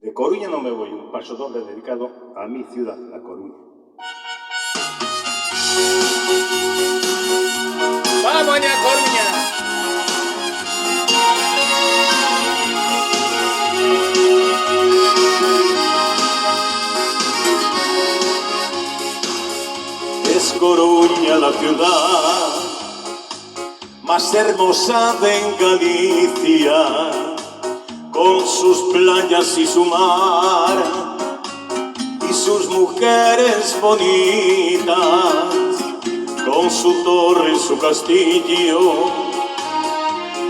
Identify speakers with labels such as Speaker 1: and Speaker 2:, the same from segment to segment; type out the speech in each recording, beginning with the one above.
Speaker 1: De Coruña no me voy, un paso doble dedicado a mi ciudad, La Coruña.
Speaker 2: ¡Vamos a Coruña!
Speaker 1: Es Coruña la ciudad más hermosa de Galicia, con sus playas y su mar, y sus mujeres bonitas, con su torre y su castillo,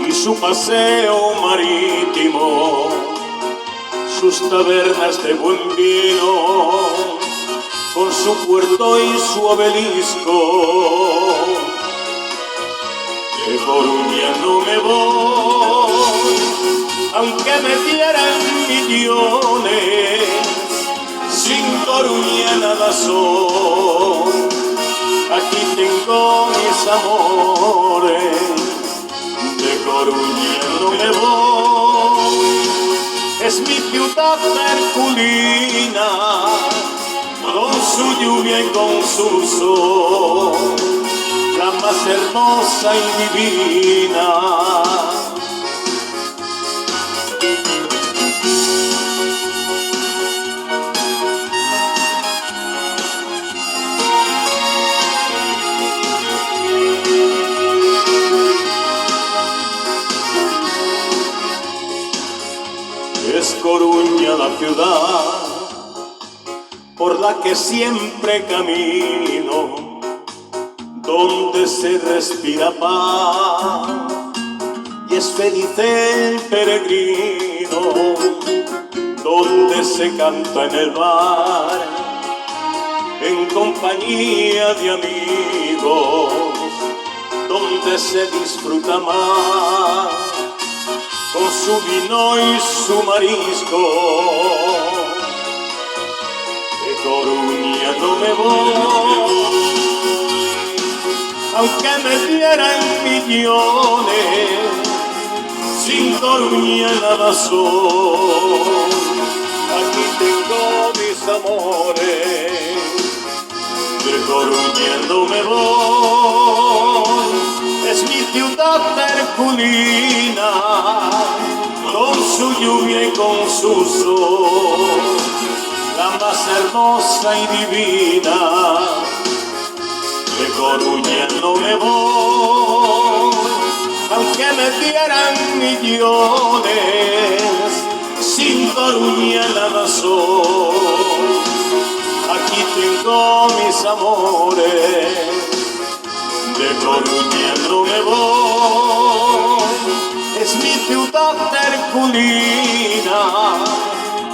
Speaker 1: y su paseo marítimo, sus tabernas de buen vino, con su puerto y su obelisco. De Coruña no me voy, aunque me dieran millones, sin Coruña nada soy. Aquí tengo mis amores, de Coruña no me voy. Es mi ciudad herculina, con su lluvia y con su sol, la más hermosa y divina. Es Coruña la ciudad por la que siempre camino, donde se respira paz y es feliz el peregrino, donde se canta en el bar, en compañía de amigos, donde se disfruta más, con su vino y su marisco. De Coruña no me voy, aunque me dieran millones, sin Coruña nada soy. Aquí tengo mis amores, de Coruña no me voy. Es mi ciudad herculina, con su lluvia y con su sol, la más hermosa y divina. De Coruña no me voy, aunque me dieran millones, sin Coruña nada soy. Aquí tengo mis amores, de Coruña no me voy. Es mi ciudad herculina,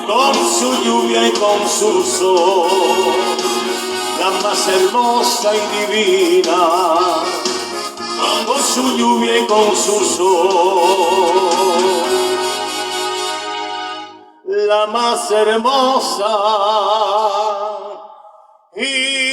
Speaker 1: con su lluvia y con su sol, la más hermosa y divina, con su lluvia y con su sol, la más hermosa y